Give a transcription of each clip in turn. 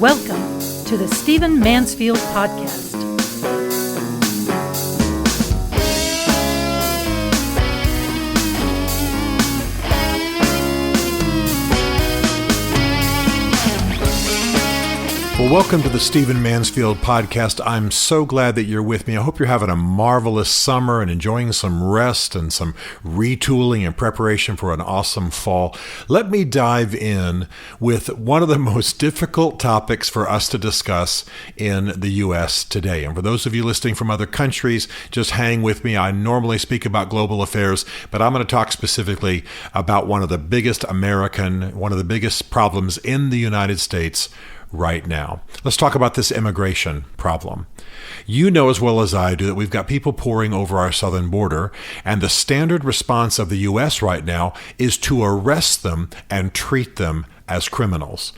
Welcome to the Stephen Mansfield Podcast. Well, welcome to the Stephen Mansfield Podcast. I'm so glad that you're with me. I hope you're having a marvelous summer and enjoying some rest and some retooling in preparation for an awesome fall. Let me dive in with one of the most difficult topics for us to discuss in the U.S. today. And for those of you listening from other countries, just hang with me. I normally speak about global affairs, but I'm going to talk specifically about one of the biggest problems in the United States right now. Let's talk about this immigration problem. You know as well as I do that we've got people pouring over our southern border, and the standard response of the U.S. right now is to arrest them and treat them as criminals.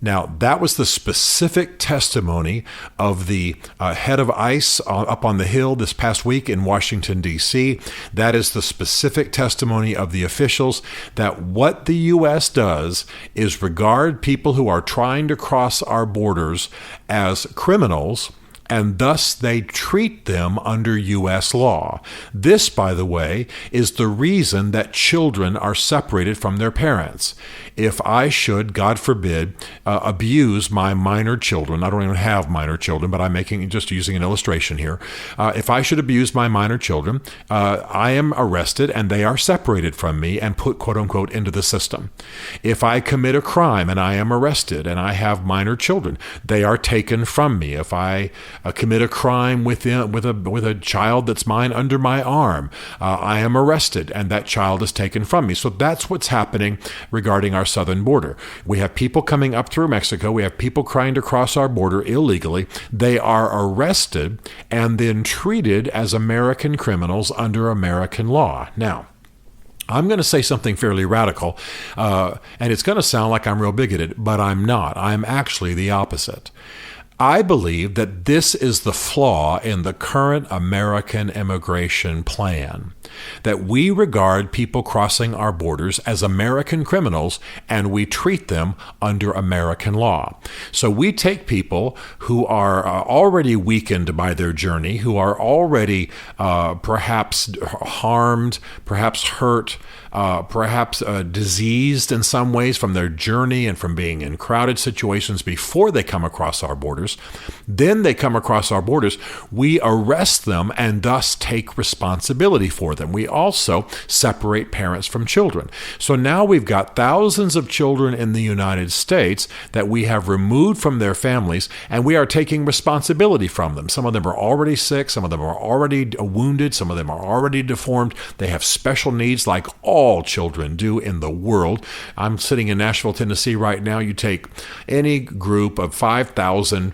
Now, that was the specific testimony of the head of ICE up on the Hill this past week in Washington, D.C. That is the specific testimony of the officials that what the U.S. does is regard people who are trying to cross our borders as criminals, and thus they treat them under U.S. law. This, by the way, is the reason that children are separated from their parents. If I should, God forbid, abuse my minor children, I don't even have minor children, but I'm just using an illustration here. If I should abuse my minor children, I am arrested and they are separated from me and put, quote unquote, into the system. If I commit a crime and I am arrested and I have minor children, they are taken from me. If I commit a crime with a child that's mine under my arm, I am arrested and that child is taken from me. So that's what's happening regarding our southern border. We have people coming up through Mexico. We have people trying to cross our border illegally. They are arrested and then treated as American criminals under American law. Now, I'm going to say something fairly radical, and it's going to sound like I'm real bigoted, but I'm not. I'm actually the opposite. I believe that this is the flaw in the current American immigration plan, that we regard people crossing our borders as American criminals and we treat them under American law. So we take people who are already weakened by their journey, who are already perhaps harmed, perhaps hurt, perhaps diseased in some ways from their journey and from being in crowded situations before they come across our borders. Then they come across our borders. We arrest them and thus take responsibility for them. We also separate parents from children. So now we've got thousands of children in the United States that we have removed from their families, and we are taking responsibility from them. Some of them are already sick. Some of them are already wounded. Some of them are already deformed. They have special needs like all children do in the world. I'm sitting in Nashville, Tennessee right now. You take any group of 5,000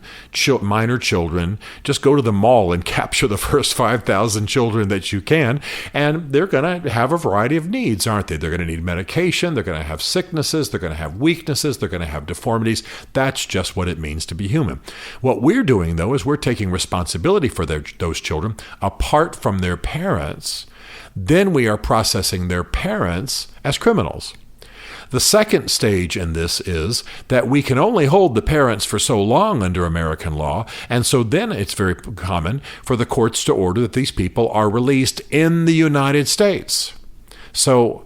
minor children, just go to the mall and capture the first 5,000 children that you can, and they're going to have a variety of needs, aren't they? They're going to need medication. They're going to have sicknesses. They're going to have weaknesses. They're going to have deformities. That's just what it means to be human. What we're doing, though, is we're taking responsibility for those children apart from their parents. Then we are processing their parents as criminals. The second stage in this is that we can only hold the parents for so long under American law, and so then it's very common for the courts to order that these people are released in the United States. So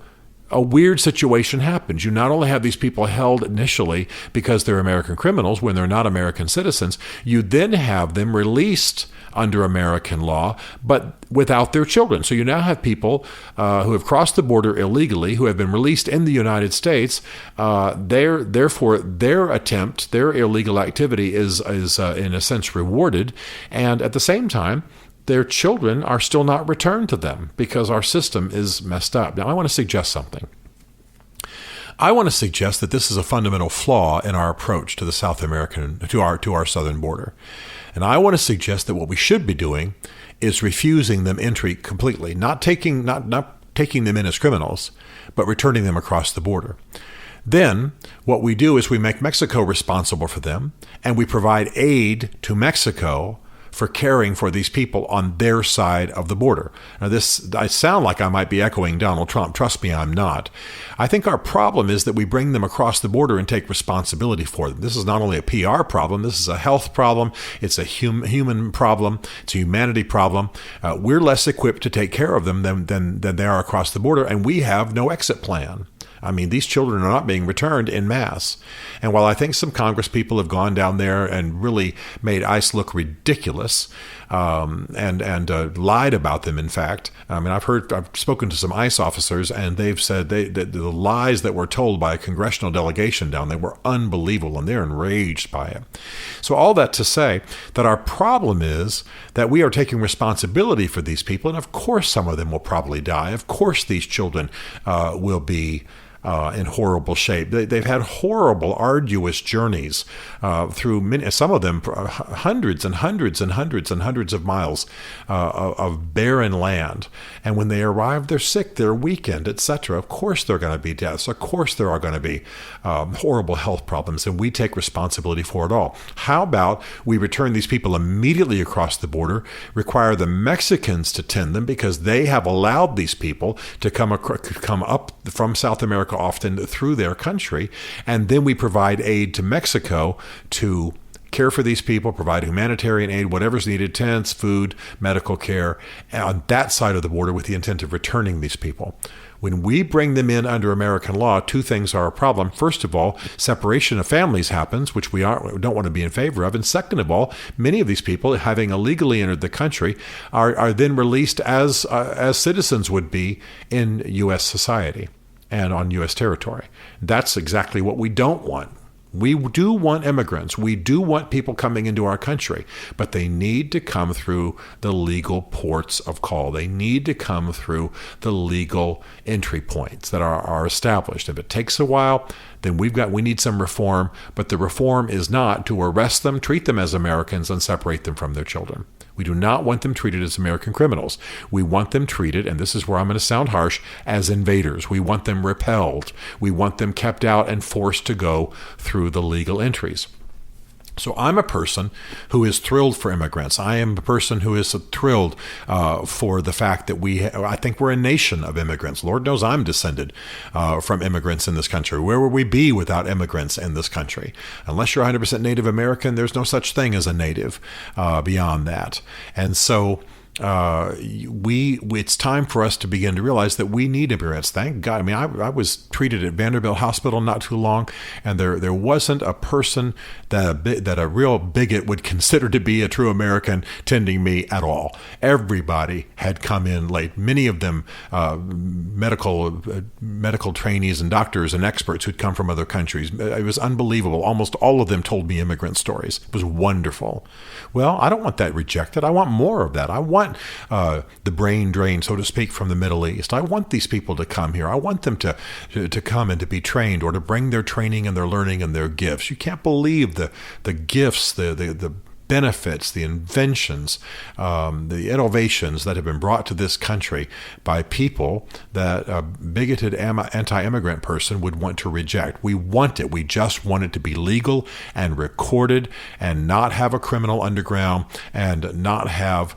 a weird situation happens. You not only have these people held initially because they're American criminals when they're not American citizens, you then have them released under American law, but without their children. So you now have people who have crossed the border illegally, who have been released in the United States. Therefore, their attempt, their illegal activity is in a sense rewarded, and at the same time, their children are still not returned to them because our system is messed up. Now, I want to suggest something. I want to suggest that this is a fundamental flaw in our approach to the to our southern border. And I want to suggest that what we should be doing is refusing them entry completely, not taking them in as criminals, but returning them across the border. Then what we do is we make Mexico responsible for them, and we provide aid to Mexico for caring for these people on their side of the border. Now, I sound like I might be echoing Donald Trump. Trust me, I'm not. I think our problem is that we bring them across the border and take responsibility for them. This is not only a PR problem, this is a health problem, it's a human problem, it's a humanity problem. We're less equipped to take care of them than they are across the border, and we have no exit plan. I mean, these children are not being returned en masse. And while I think some Congress people have gone down there and really made ICE look ridiculous and lied about them, in fact, I mean, I've spoken to some ICE officers, and they've said that the lies that were told by a congressional delegation down there were unbelievable, and they're enraged by it. So all that to say that our problem is that we are taking responsibility for these people, and of course some of them will probably die. Of course these children will be in horrible shape. They've had horrible, arduous journeys through some of them hundreds and hundreds and hundreds and hundreds of miles of barren land. And when they arrive, they're sick, they're weakened, etc. Of course there are going to be deaths. Of course there are going to be horrible health problems, and we take responsibility for it all. How about we return these people immediately across the border, require the Mexicans to tend them because they have allowed these people to come up from South America often through their country, and then we provide aid to Mexico to care for these people, provide humanitarian aid, whatever's needed, tents, food, medical care, on that side of the border with the intent of returning these people. When we bring them in under American law, two things are a problem. First of all, separation of families happens, which we don't want to be in favor of. And second of all, many of these people, having illegally entered the country, are then released as citizens would be in U.S. society and on U.S. territory. That's exactly what we don't want. We do want immigrants. We do want people coming into our country, but they need to come through the legal ports of call. They need to come through the legal entry points that are established. If it takes a while, then we need some reform, but the reform is not to arrest them, treat them as Americans, and separate them from their children. We do not want them treated as American criminals. We want them treated, and this is where I'm going to sound harsh, as invaders. We want them repelled. We want them kept out and forced to go through the legal entries. So I'm a person who is thrilled for immigrants. I am a person who is thrilled for the fact that I think we're a nation of immigrants. Lord knows I'm descended from immigrants in this country. Where would we be without immigrants in this country? Unless you're 100% Native American, there's no such thing as a native beyond that. And so it's time for us to begin to realize that we need immigrants. Thank God. I mean, I was treated at Vanderbilt Hospital not too long, and there wasn't a person that a real bigot would consider to be a true American tending me at all. Everybody had come in late. Many of them medical trainees and doctors and experts who'd come from other countries. It was unbelievable. Almost all of them told me immigrant stories. It was wonderful. Well, I don't want that rejected. I want more of that. I want the brain drain, so to speak, from the Middle East. I want these people to come here. I want them to come and to be trained, or to bring their training and their learning and their gifts. You can't believe the gifts, the benefits, the inventions, the innovations that have been brought to this country by people that a bigoted anti-immigrant person would want to reject. We want it. We just want it to be legal and recorded and not have a criminal underground and not have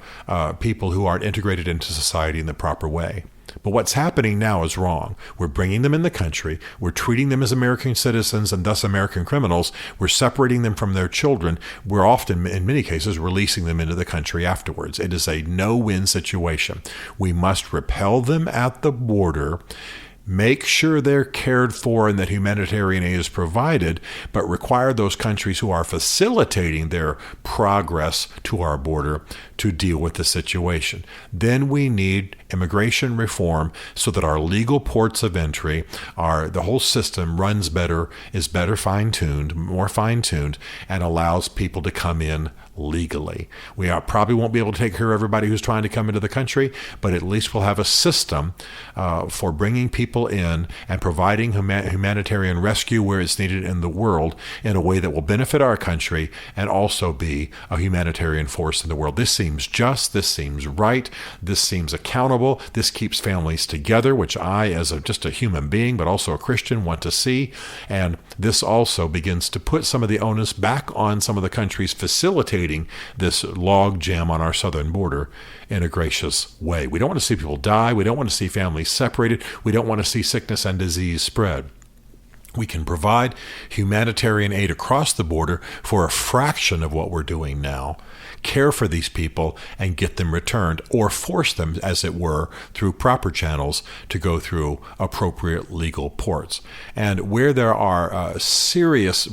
people who aren't integrated into society in the proper way. But what's happening now is wrong. We're bringing them in the country. We're treating them as American citizens and thus American criminals. We're separating them from their children. We're often, in many cases, releasing them into the country afterwards. It is a no-win situation. We must repel them at the border, make sure they're cared for and that humanitarian aid is provided, but require those countries who are facilitating their progress to our border to deal with the situation. Then we need immigration reform so that our legal ports of entry, the whole system runs better, is better fine-tuned, more fine-tuned, and allows people to come in legally. We probably won't be able to take care of everybody who's trying to come into the country, but at least we'll have a system for bringing people people in and providing humanitarian rescue where it's needed in the world in a way that will benefit our country and also be a humanitarian force in the world. This seems just, this seems right, this seems accountable, this keeps families together, which I, as just a human being, but also a Christian, want to see. And this also begins to put some of the onus back on some of the countries facilitating this log jam on our southern border in a gracious way. We don't want to see people die. We don't want to see families separated. We don't want to see sickness and disease spread. We can provide humanitarian aid across the border for a fraction of what we're doing now, care for these people and get them returned, or force them, as it were, through proper channels to go through appropriate legal ports. And where there are serious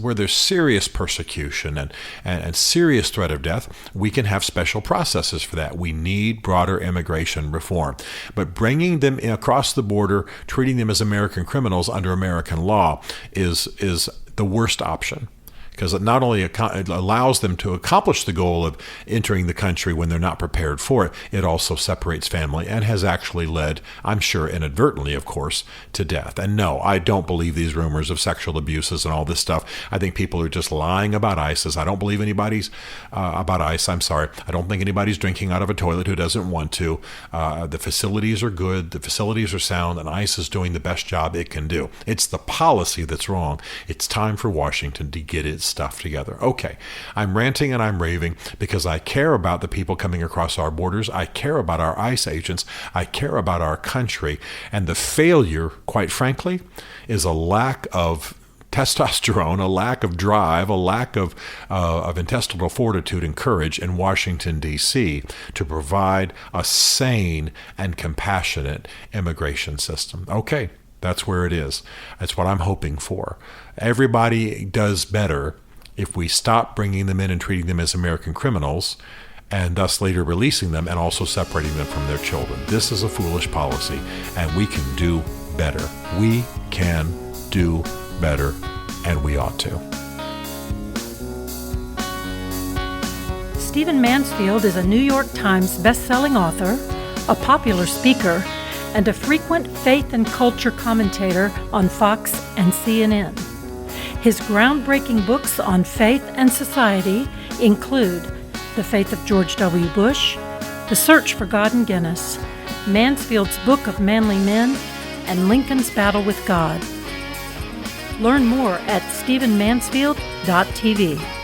persecution and serious threat of death, we can have special processes for that. We need broader immigration reform. But bringing them across the border, treating them as American criminals under American law is the worst option, because it not only allows them to accomplish the goal of entering the country when they're not prepared for it, it also separates family and has actually led, I'm sure inadvertently, of course, to death. And no, I don't believe these rumors of sexual abuses and all this stuff. I think people are just lying about ISIS. I don't believe anybody's about ICE. I'm sorry. I don't think anybody's drinking out of a toilet who doesn't want to. The facilities are good. The facilities are sound, and ICE is doing the best job it can do. It's the policy that's wrong. It's time for Washington to get its stuff together. Okay, I'm ranting and I'm raving because I care about the people coming across our borders. I care about our ICE agents. I care about our country. And the failure, quite frankly, is a lack of testosterone, a lack of drive, a lack of intestinal fortitude and courage in Washington, D.C. to provide a sane and compassionate immigration system. Okay, that's where it is. That's what I'm hoping for. Everybody does better if we stop bringing them in and treating them as American criminals, and thus later releasing them and also separating them from their children. This is a foolish policy, and we can do better. We can do better, and we ought to. Stephen Mansfield is a New York Times best-selling author, a popular speaker, and a frequent faith and culture commentator on Fox and CNN. His groundbreaking books on faith and society include The Faith of George W. Bush, The Search for God in Guinness, Mansfield's Book of Manly Men, and Lincoln's Battle with God. Learn more at stephenmansfield.tv.